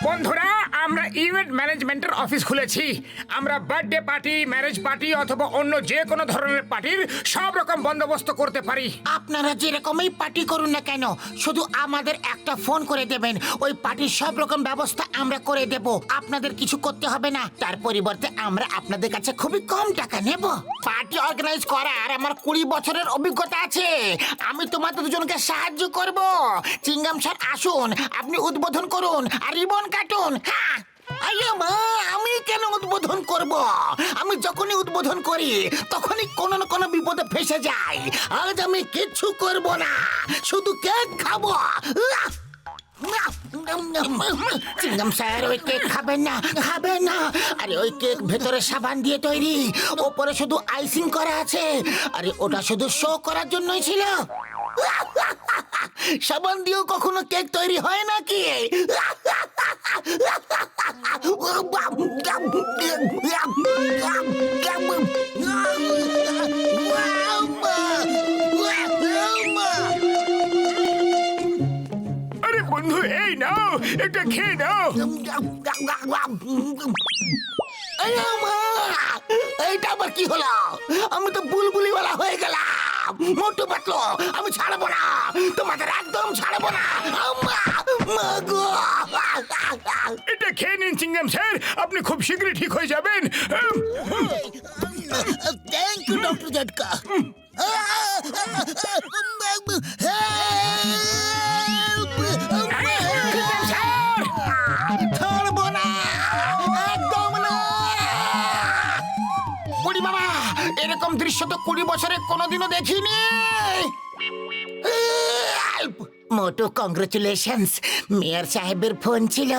বন্ধুরা, আমরা ইভেন্ট ম্যানেজমেন্টের অফিস খুলেছি। আমরা বার্থডে পার্টি, ম্যারেজ পার্টি অথবা অন্য যে কোনো ধরনের পার্টির সব রকম বন্দোবস্ত করতে পারি। আপনারা যেরকমই পার্টি করুন না কেন, শুধু আমাদের একটা ফোন করে দেবেন। ওই পার্টির সব রকম ব্যবস্থা আমরা করে দেব। আপনাদের কিছু করতে হবে না। তার পরিবর্তে আমরা আপনাদের কাছে খুবই কম টাকা নেব। পার্টি অর্গানাইজ করার আমার 20 বছরের অভিজ্ঞতা আছে। আমি তোমাদের দুজনকে সাহায্য করব। চিঙ্গাম স্যার আসুন, আপনি উদ্বোধন করুন আর রিবন কাটুন। হ্যাঁ, আইয়া মা, আমি কেন উদ্বোধন করব? আমি যখনই উদ্বোধন করি তখনই কোনো না কোনো বিপদে ফেসে যাই। আজ আমি কিচ্ছু করব না, শুধু কেক খাবো। চিংগাম স্যার, ওই কেক খাবেন না, খাবেন না। আরে ওই কেক ভেতরে সাবান দিয়ে তৈরি, ওপরে শুধু আইসিং করা আছে। আরে ওটা শুধু শো করার জন্যই ছিল। সাবান দিয়েও কখনো কেক তৈরি হয় নাকি? আরে বন্ধু, এই নাও, এটা খেয়ে নাও। এইটা আবার কি হলো? আমি তো বুলবুলিওয়ালা হয়ে গেলাম। মোটু পাতলো, আমি ছাড়বো না, তোমাদের একদম ছাড়বো না। মা গো! এটা খেয়ে নিন চিংগাম স্যার, আপনি খুব শীঘ্রই ঠিক হয়ে যাবেন। Thank you doctor Jhatka. Chingam sir! ছাড়বো না, একদম না। বুড়ি বাবা, এরকম দৃশ্য তো 20 বছরে কোনোদিনও দেখিনি। মোটু, কংগ্রেচুলেশনস। মেয়র সাহেবের ফোন ছিল,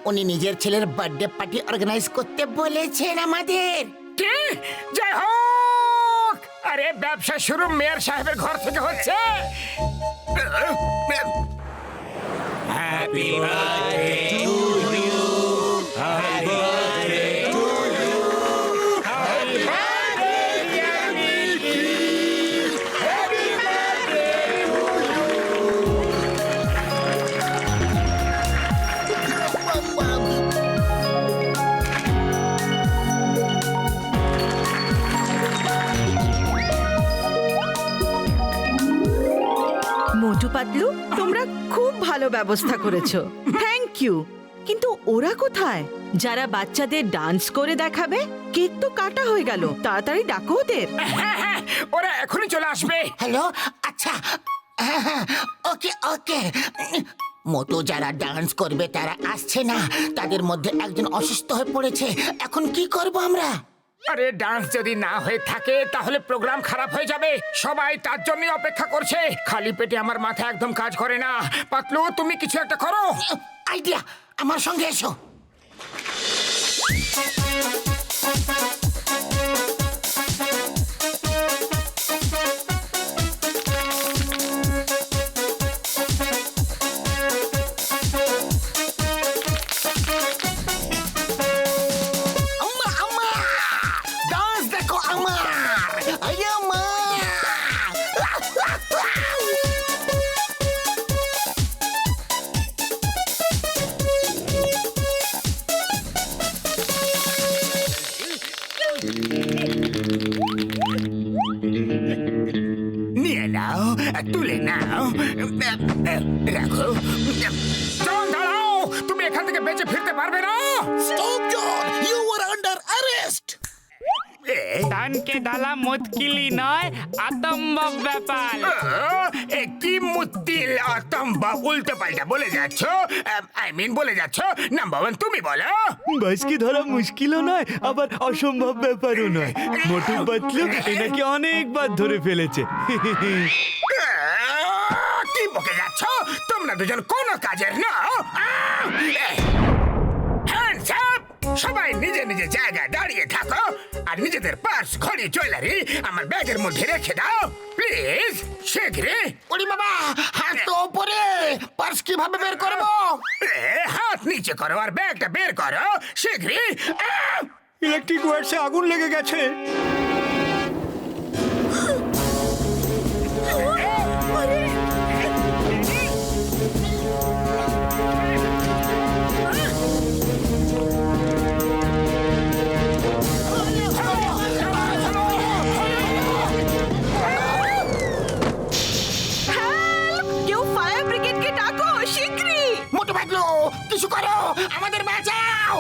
উনি নিজের ছেলের বার্থডে পার্টি অর্গানাইজ করতে বলেছেন আমাদের। কি? জয় হোক! আরে ব্যবসা শুরু মেয়র সাহেবের ঘর থেকে হচ্ছে। Happy birthday to you. Happy birthday to you. Happy birthday, dear Mickey. Happy birthday to Motu Patlu, তোমরা খুব ভালো ব্যবস্থা করেছো, থ্যাংক ইউ। কিন্তু ওরা কোথায়, যারা বাচ্চাদের ডান্স করে দেখাবে? কেক তো কাটা হয়ে গেল, তাড়াতাড়ি ডাকো ওদের। হ্যাঁ হ্যাঁ, ওরা এখনই চলে আসবে। হ্যালো, আচ্ছা, ওকে ওকে। মোটু, যারা ডান্স করবে তারা আসছে না। তাদের মধ্যে একজন অসুস্থ হয়ে পড়েছে। এখন কি করব আমরা? আরে ডান্স যদি না হয়ে থাকে তাহলে প্রোগ্রাম খারাপ হয়ে যাবে। সবাই তার জন্যই অপেক্ষা করছে। খালি পেটে আমার মাথা একদম কাজ করে না। পাতলু, তুমি কিছু একটা করো। আইডিয়া, আমার সঙ্গে এসো। আম্মা, আম্মা, ডান্স দেখো আমার। আইয়া মা! নিয়ে নাও, তুলে নাও, রাখো। জন, দাঁড়াও, তুমি এখান থেকে বেঁচে ফিরতে পারবে না। Stop, John! You were under arrest! ধানকে ডালা মুশকিলই নয়, আতম্বব ব্যাপার। কি মুতিল অতম্বা উল্টো পাল্টা বলে যাচ্ছ। বলে যাচ্ছ। নাম্বার ওয়ান তুমি বলো। বাসকে ধরা মুশকিলও নয়, আবার অসম্ভব ব্যাপারও নয়। মোটু পাতলু এনাকে অনেকবার ধরে ফেলেছে। কি বকে যাচ্ছ? তোমরা দুজন কোনো কাজের না। Hands up! সবাই নিজে নিজে জায়গায় দাঁড়িয়ে থাকো আর নিজেদের পার্স, ঘড়ি, জুয়েলারি আমার ব্যাগের মধ্যে রেখে দাও প্লিজ। শীঘ্রই। ওরে বাবা, হাত তো উপরে, পার্স কিভাবে বের করব? হাত নিচে করো আর ব্যাগটা বের করো শীঘ্রই। ইলেকট্রিক ওয়ার্ডসে আগুন লেগে গেছে। আমাদের বাঁচাও!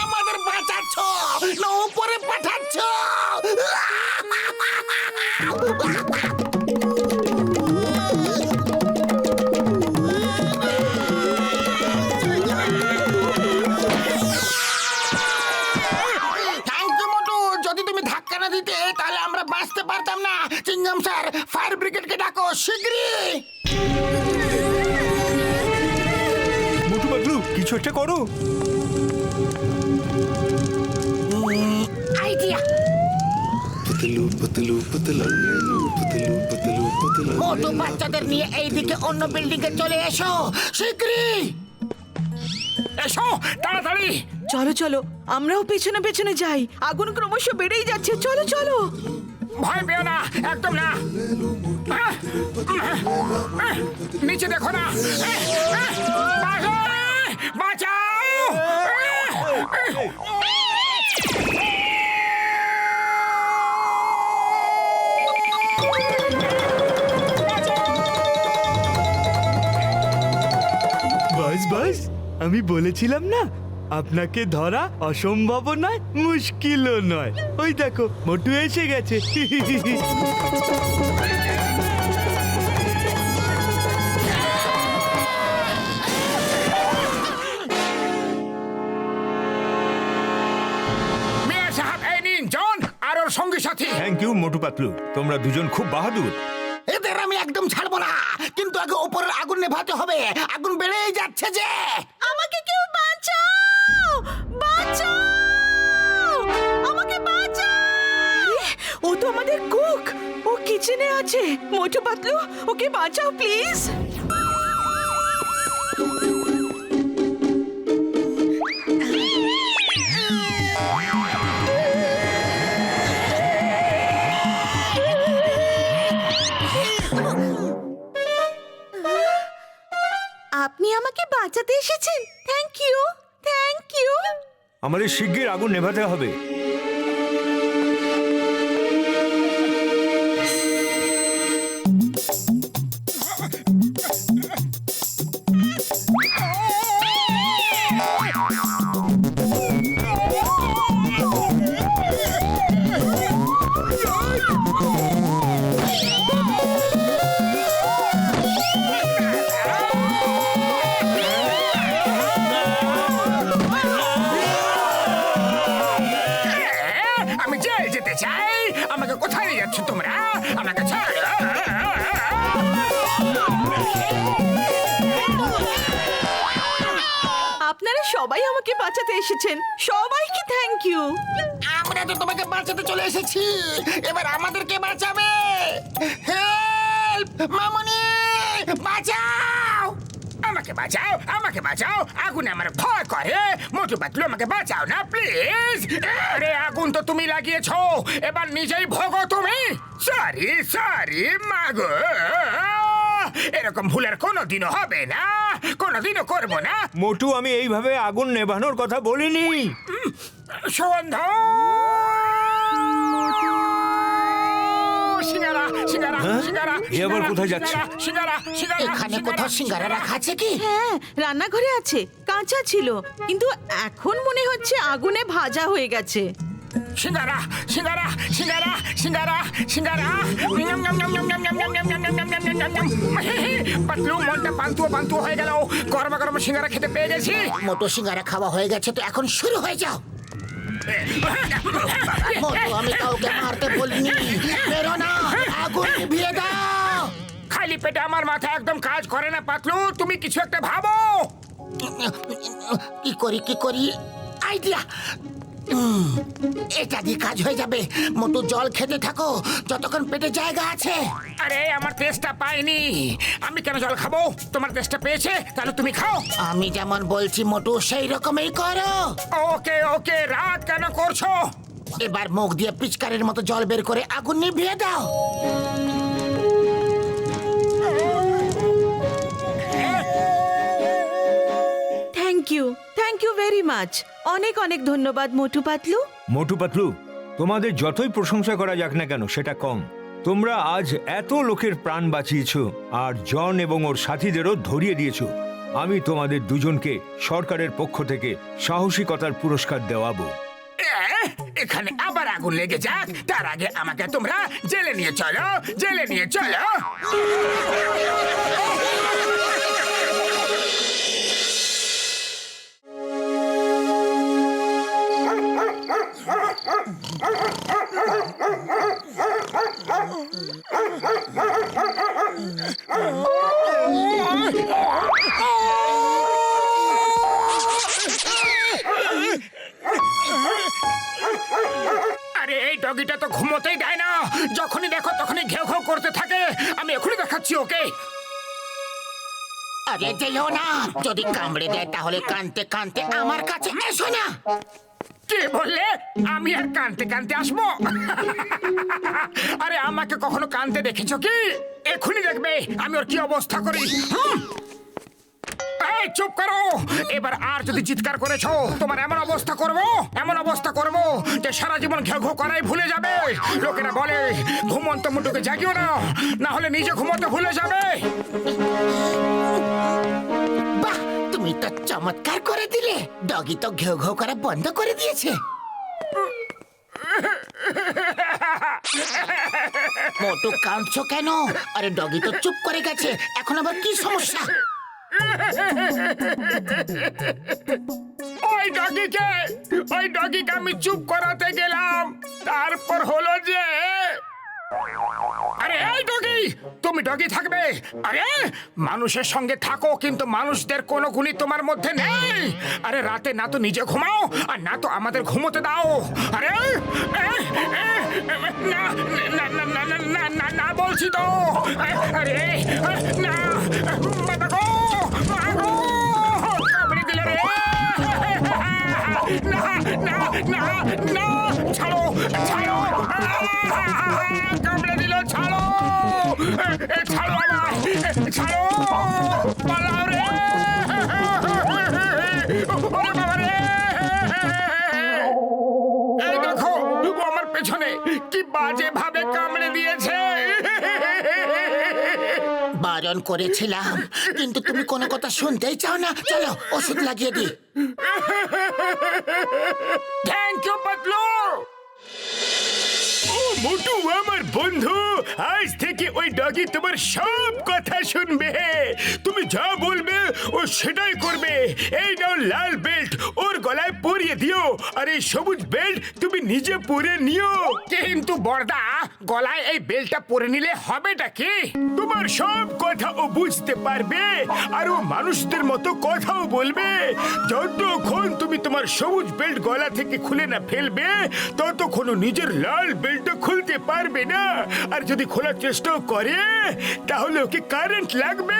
আমাদের বাঁচাচ্ছ না উপরে পাঠাচ্ছ? থ্যাংক ইউ মোটু, যদি তুমি ধাক্কা না দিতে তাহলে আমরা বাঁচতে পারতাম না। চিংগাম স্যার, ফায়ার ব্রিগেডকে ডাকো শিগগিরই। মোটু পাতলু কিছু একটা করো। আইডিয়া! पतलू पतलू पतलू पतलू पतलू पतलू মোটু বাচ্চাদের নিয়ে এইদিকে অন্য বিল্ডিং এ চলে এসো শিগগিরই। এসো তাড়াতাড়ি। চলো চলো, আমরাও পেছনে পেছনে যাই। আগুন ক্রমশ বেড়েই যাচ্ছে, চলো চলো। ভয় পেও না, একদম না। নিচে দেখো না। বাঁচাও! বাস বাস, আমি বলেছিলাম না আপনাকে ধরা অসম্ভব নয়, মুশকিলও নয়। ওই দেখো মোটু এসে গেছে। মেয়র সাহেব, এই নিন জন আর ওর সঙ্গী সাথী। থ্যাংক ইউ মোটু পাতলু, তোমরা দুজন খুব বাহাদুর। এদের আমি একদম ছাড়বো না, কিন্তু আগে উপরের আগুন নেভাতে হবে। আগুন বেড়েই যাচ্ছে যে। আমাকে কেউ বাঁচাও! বাঁচাও! আমাকে বাঁচাও! ও তো আমাদের কুক, ও কিচেনে আছে। মোটু পাতলু, ওকে বাঁচাও প্লিজ। আপনি আমাকে বাঁচাতে এসেছেন, থ্যাংক ইউ, থ্যাংক ইউ। আমাদের শিগগির আগুন নেভাতে হবে। আমি জেল যেতে চাই। আমাকে কোথায় নিয়ে যাচ্ছ তোমরা? আমাকে ছাড়ো। আপনারা সবাই আমাকে বাঁচাতে এসেছেন, সবাইকে থ্যাংক ইউ। আমরা তো তোমাকে বাঁচাতে চলে এসেছি, এবার আমাদেরকে বাঁচাবে। হেল্প! মামুনি বাঁচাও! আমাকে বাঁচাও, আমাকে বাঁচাও। আগুনে আমার ভয় করে। মোটু পাতলু, আমাকে বাঁচাও না প্লিজ। আরে আগুন তো তুমি লাগিয়েছো, এবার নিজেই ভোগো তুমি। সরি সরি মাগো, এরকম ভুল আর কোনোদিনও হবে না, কোনোদিনও করবো না। মোটু, আমি এইভাবে আগুন নেভানোর কথা বলিনি। সুগন্ধ! সিঙ্গারা সিঙ্গারা হ্যাঁ? সিঙ্গারা এ আবার কোথায় যাচ্ছে? সিঙ্গারা সিঙ্গারা এখানে কোথাও সিঙ্গারা রাখা আছে কি? হ্যাঁ, রান্নাঘরে আছে, কাঁচা ছিল, কিন্তু এখন মনে হচ্ছে আগুনে ভাজা হয়ে গেছে। সিঙ্গারা সিঙ্গারা সিঙ্গারা সিঙ্গারা সিঙ্গারা। পাতলু, মনটা পান্তুয়া পান্তুয়া হয়ে গেল। গরমা গরম সিঙ্গারা খেতে পেয়ে গেছি। মোটো সিঙ্গারা খাওয়া হয়ে গেছে, তো এখন শুরু হয়ে যাও। মোটো, আমি কাউকে মারতে বলিনি। বেরো না, আগুন নিভিয়ে দাও। খালি পেটে আমার মাথা একদম কাজ করে না পাতলু, তুমি কিছু একটা ভাবো। কি করি কি করি? আইডিয়া! এটা দিয়ে কাজ হয়ে যাবে। মোটু, জল খেতে থাকো যতক্ষণ পেটে জায়গা আছে। আরে আমার তেষ্টা পাইনি, আমি কেন জল খাবো? তোমার তেষ্টা পেয়েছে, তাহলে তুমি খাও। আমি যেমন বলছি মোটু, সেই রকমই করো। ওকে ওকে, রাত কেন করছো? এবার মুখ দিয়ে পিচকারির মতো জল বের করে আগুন নিভিয়ে দাও। Thank you very much. অনেক অনেক ধন্যবাদ মোটু পাতলু। মোটু পাতলু, তোমাদের যতই প্রশংসা করা যাক না কেন সেটা কম। তোমরা আজ এত লোকের প্রাণ বাঁচিয়েছো আর জন এবং ওর সাথীদেরও ধরিয়ে দিয়েছো। আমি তোমাদের দুজনকে সরকারের পক্ষ থেকে সাহসিকতার পুরস্কার দেওয়াবো। এখানে আবার আগুন লেগে যাক তার আগে আমাকে তোমরা জেলে নিয়ে চলো, জেলে নিয়ে চলো। আরে এই ডগিটা তো ঘুমোতেই দেয় না, যখনই দেখো তখনই ঘেউ ঘেউ করতে থাকে। আমি এখনই দেখাচ্ছি ওকে। আরে যেও না, যদি কামড়ে দেয় তাহলে কানতে কানতে আমার কাছে এসো না। কি বললে? আমি আর কানতে কানতে আসবো? আরে আমাকে কখনো কানতে দেখেছো কি? এখনই দেখবে আমি ওর কি অবস্থা করি। এই চুপ করো, এবার আর যদি চিৎকার করেছো তোমার এমন অবস্থা করব যে সারা জীবন ঘেউ ঘেউ করাই ভুলে যাবে। লোকেরা বলে ঘুমন্ত মুটুকে জাগিও না, না হলে নিজে ঘুমোতে ভুলে যাবে। বাহ, তুমি তো চমৎকার করে দিলে। ডগি তো ঘেউ ঘেউ করা বন্ধ করে দিয়েছে। মোটু কাঁদছো কেন? আরে ডগি তো চুপ করে গেছে, এখন আবার কি সমস্যা? ওই ডগিকে আমি চুপ করাতে গেলাম, তারপর হলো যে আরে এই ডগি, তুমি ডগি থাকবে? আরে মানুষের সঙ্গে থাকো কিন্তু মানুষদের কোনো গুণই তোমার মধ্যে নেই। আরে রাতে না তো নিজে ঘুমাও আর না তো আমাদের ঘুমোতে দাও। আরে না না না না না না না না বলছি তো। আরে না বাবা গো, মা গো, কামড়ে দিলে রে। না না না না, ছাড়ো ছাড়ো, কামড়ে দিল, ছাড়ো ছাড়ো আমায়, ছাড়ো, পালাও রে। ওরে বাবা রে, এই দেখো ও আমার পেছনে কি বাজে ভাবে কামড়ে দিয়েছে। বারণ করেছিলাম কিন্তু তুমি কোনো কথা শুনতেই চাও না। চলো ওষুধ লাগিয়ে দিই। Thank you Patlu. ও মোটু আমার বন্ধু, আজ থেকে ওই ডগি তোমার সব কথা শুনবে। তুমি যা বলবে ও সেটাই করবে। এই নাও লাল বেল্ট, ওর গলায় পরিয়ে দিও, আর এই সবুজ বেল্ট তুমি নিজে পরে নিও। কিন্তু বড়দা, গলায় এই বেল্টটা পরে নিলে হবেটা কি? তোমার সব কথা ও বুঝতে পারবে আর ও মানুষদের মতো কথাও বলবে। যতক্ষণ তুমি তোমার সবুজ বেল্ট গলা থেকে খুলে না ফেলবে ততক্ষণ ও নিজের লাল বেল্টটা খুলতে পারবে না। আর যদি খোলার চেষ্টা করে তাহলে ওকে কারেন্ট লাগবে।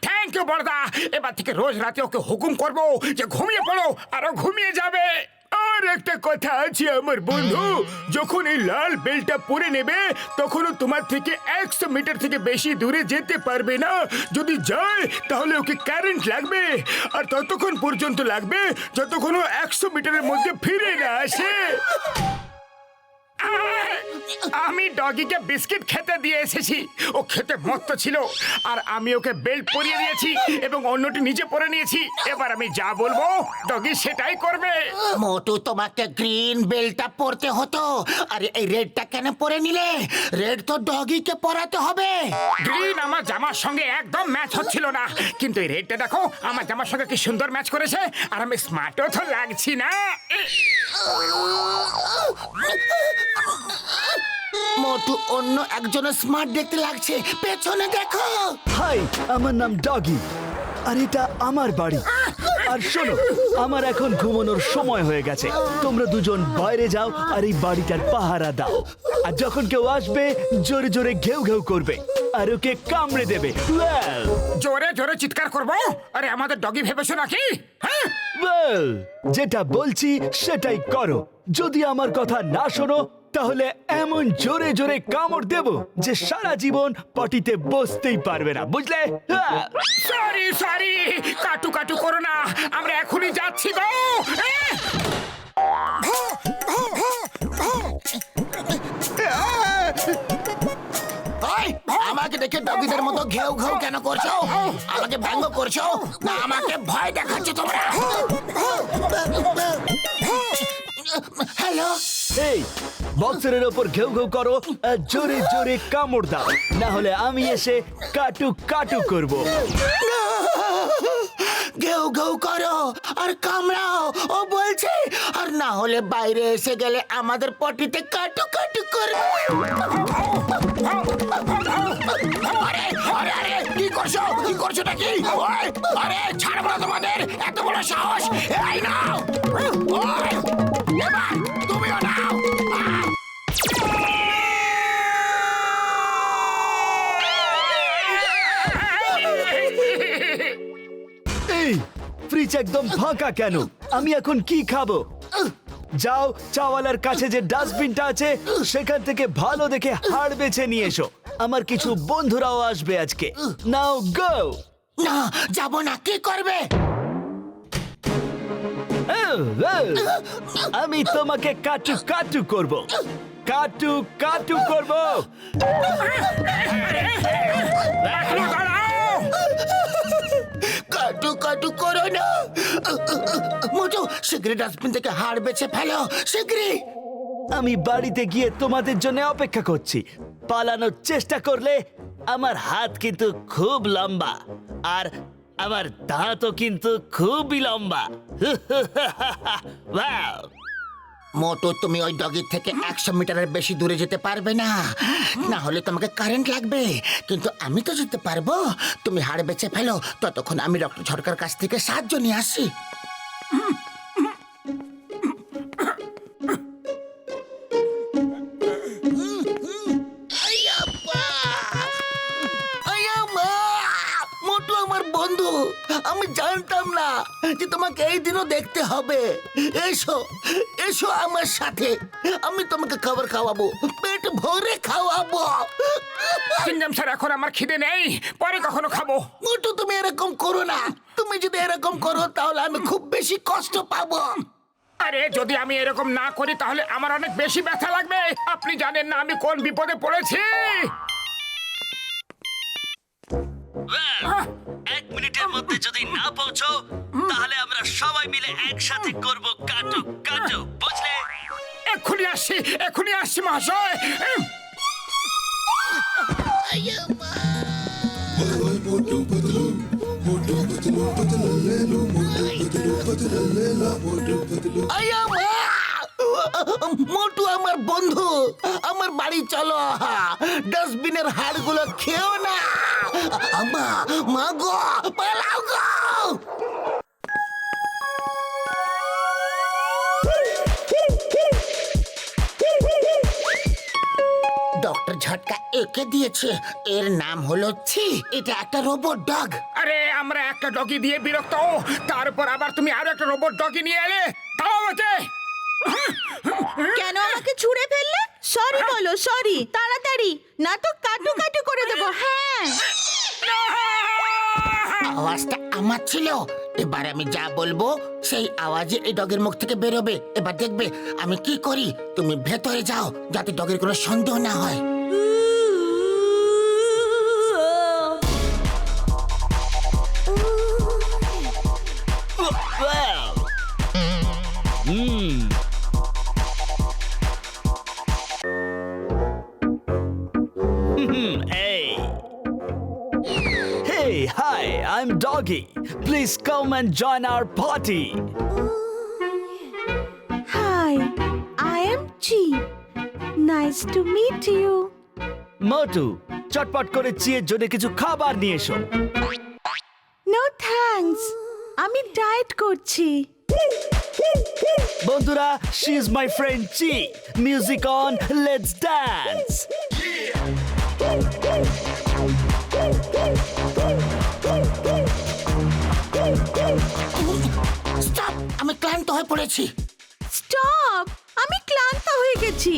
থ্যাংক ইউ বড়দা, এবার থেকে রোজ রাতে ওকে হুকুম করব যে ঘুমিয়ে পড়ো, আর ও ঘুমিয়ে যাবে। আর একটা কথা আছে আমার বন্ধু, যখন এই লাল বেল্টটা পরে নেবে তখনও তোমার থেকে 100 মিটার থেকে বেশি দূরে যেতে পারবে না। যদি যায় তাহলে ওকে কারেন্ট লাগবে, আর ততক্ষণ পর্যন্ত লাগবে যতক্ষণ ও 100 মিটারের মধ্যে ফিরে না আসে। আমি ডগিকে বিস্কিট খেতে দিয়ে এসেছি, ও খেতে মস্ত ছিল, আর আমি ওকে বেল্ট পরিয়ে দিয়েছি এবং অন্যটি নিচে পরে নিয়েছি। এবার আমি যা বলবো ডগি সেটাই করবে। মোটু, তোমাকে গ্রিন বেল্টটা পরতে হতো, আর এই রেডটা কেন পরে নিলে? রেড তো ডগিকে পরাতে হবে। গ্রিন আমার জামার সঙ্গে একদম ম্যাচ হচ্ছিল না, কিন্তু এই রেডটা দেখো আমার জামার সঙ্গে কি সুন্দর ম্যাচ করেছে, আর আমি স্মার্টও তো লাগছি না। মোটু, অন্য একজনের স্মার্ট দেখতে লাগছে, পেছনে দেখো। হাই, আমার নাম ডগি আর এটা আমার বাড়ি। আর শোনো, আমার এখন ঘুমানোর সময় হয়ে গেছে। তোমরা দুজন বাইরে যাও আর এই বাড়িটার পাহারা দাও। আর যখন কেউ আসবে জোরে জোরে ঘেউ ঘেউ করবে আর ওকে কামড়ে দেবে। জোরে জোরে চিৎকার করবো? আরে আমাদের ডগি ভেবেছো নাকি? হ্যাঁ, যেটা বলছি সেটাই করো। যদি আমার কথা না শোনো তাহলে এমন জোরে জোরে কামড় দেব যে সারা জীবন পটিতে বসতেই পারবে না, বুঝলে? সরি সরি, কাটু কাটু করো না, আমরা এখনই যাচ্ছি গো। ওই, আমাকে দেখে ডগিদের মতো ঘেউ ঘেউ কেন করছো? আমাকে ব্যঙ্গ করছো না আমাকে ভয় দেখাচ্ছ তোমরা? হ্যালো, এই বক্সারের ওপর ঘেউ ঘেউ করো আর জোরে জোরে কামড় দাও, না হলে আমি এসে কাটু কাটু করব। ঘেউ ঘেউ করো আর কামড়াও ও বলছে, আর না হলে বাইরে এসে গেলে আমাদের পটিতে কাটু কাটু করবে। আরে আরে আরে কি করছো? কি করছো নাকি? ওই, আরে ছাড়বো না তোমাদের, এত বড় সাহস! এই নাও, ওই, এবার তুমিও নাও। এই ফ্রিজ একদম ফাঁকা কেন? আমি এখন কি খাবো? যাও চাওয়ালার কাছে যে ডাস্টবিনটা আছে সেখান থেকে ভালো দেখে হাড় বেছে নিয়ে এসো। আমার কিছু বন্ধুরাও আসবে আজকে। নাও গো। না, যাবো না। কি করবে? আমি তোমাকে কাটু কাটু করব, কাটু কাটু করব। এখনো দাঁড়াও। কাটু কাটু করো না। মোটু, শীঘ্রই ডাস্টবিন থেকে হাড় বেছে ফেলো, শীঘ্রই। আমি বাড়িতে গিয়ে তোমাদের জন্য অপেক্ষা করছি। পালানোর চেষ্টা করলে আমার হাত কিন্তু খুব লম্বা আর আমার দাঁতও কিন্তু খুবই লম্বা। Wow! মোটু, তুমি ওই ডগির থেকে 100 মিটারের বেশি দূরে যেতে পারবে না, না হলে তোমাকে কারেন্ট লাগবে। কিন্তু আমি তো যেতে পারবো। তুমি হাড় বেছে ফেলো, ততক্ষণ আমি ডক্টর ঝটকার কাছ থেকে সাহায্য নিয়ে আসি। মোটু আমার বন্ধু, আমি জানতাম না যে তোমাকে এই দিনও দেখতে হবে। এসো এসো আমার সাথে, আমি তোমাকে খাবার খাওয়াবো, পেট ভরে খাওয়াবো। চিংগাম স্যার, এখন আমার খিদে নেই, পরে কখনো খাবো। মোটু, তুমি এরকম করো না। তুমি যদি এরকম করো তাহলে আমি খুব বেশি কষ্ট পাবো। আরে যদি আমি এরকম না করি তাহলে আমার অনেক বেশি ব্যথা লাগবে। আপনি জানেন না আমি কোন বিপদে পড়েছি। 1 মিনিটের মধ্যে যদি না পৌঁছো তাহলে আমরা সবাই মিলে একসাথে করব কাটু কাটু, বুঝলে? এক্ষুনি আসছি মহাশয়। আয়া মা! মোটু আমার বন্ধু, আমার বাড়ি চলো। ডাস্টবিনের হাড়গুলো খেও না। আমা, মা গো, পালাও গো। ডক্টর ঝটকা একে দিয়েছে, এর নাম হলো ছি। এটা একটা রোবট ডগ। আরে আমরা একটা ডগি দিয়ে বিরক্ত, তারপর আবার তুমি আরো একটা রোবট ডগি নিয়ে এলে। তাও আমাকে কেন আমাকে ছুঁড়ে ফেললে? সরি বলো, সরি তাড়াতাড়ি, না তো কাটু কাটু করে দেবো। হ্যাঁ, আওয়াজটা আমার ছিল। এবার আমি যা বলবো সেই আওয়াজে এই ডগের মুখ থেকে বেরোবে। এবার দেখবে আমি কি করি। তুমি ভেতরে যাও যাতে ডগের কোনো সন্দেহ না হয়। Hey, hi, I'm Doggy. Please come and join our party. Hi, I am Chi. Nice to meet you. Motu, চটপট করে চিয়ের জন্য কিছু খাবার নিয়ে এসো। নো থ্যাঙ্কস, আমি ডায়েট করছি। বন্ধুরা, she is my friend Chi. Music on, let's dance. Stop, আমি ক্লান্ত হয়ে পড়েছি। স্টপ, আমি ক্লান্ত হয়ে গেছি।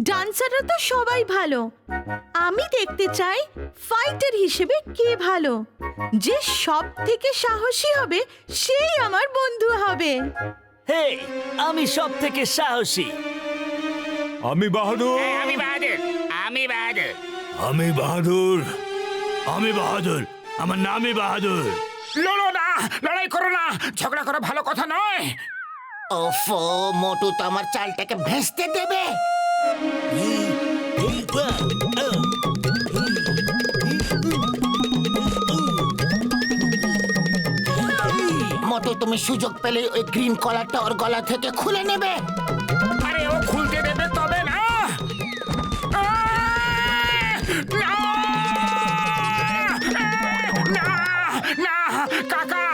ডান্সাররা তো সবাই ভালো, আমি দেখতে চাই ফাইটার হিসেবে কে ভালো। যে সব থেকে সাহসী হবে সেই আমার বন্ধু হবে। Hey, আমি সব থেকে সাহসী। আমি বাহাদুর আমি বাহাদুর আমি বাহাদুর আমি বাহাদুর আমি বাহাদুর আমার নামই বাহাদুর লড়ো না, লড়াই করো না, ঝগড়া করা ভালো কথা নয়। ওফো, মোটু তো আমার চালটাকে ভেস্তে দেবে। মোটু, তুমি সুযোগ পেলে ওই গ্রিন কলারটা ওর গলা থেকে খুলে নেবে। আরে ও খুলতে দেবে তবে না। না! না! না, কাকা!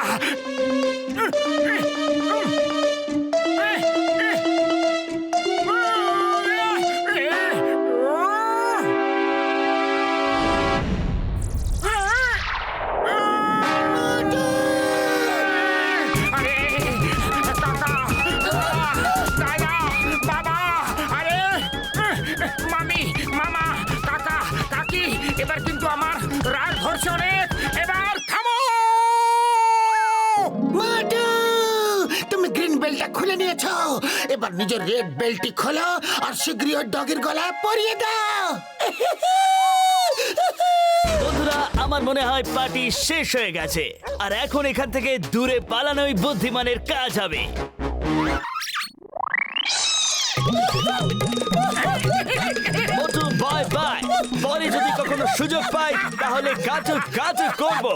আরে কাকা, দাদা, বাবা, আরে মামি, মামা, কাকা, কাকি, এবার কিন্তু আমার রাগ ধরছে অনেক। এবার থামো। মোটু, তুমি গ্রিন বেলটা খুলে নিয়েছো, এবার নিজের রেড বেলটি খোলো আর শীঘ্রই ওর ডগের গলায় পরিয়ে দাও। বন্ধুরা, আমার মনে হয় পার্টি শেষ হয়ে গেছে আর এখন এখান থেকে দূরে পালানোই বুদ্ধিমানের কাজ হবে। মোটু বাই বাই, পরে যদি কখনো সুযোগ পাই তাহলে কাজু কাজু করবো।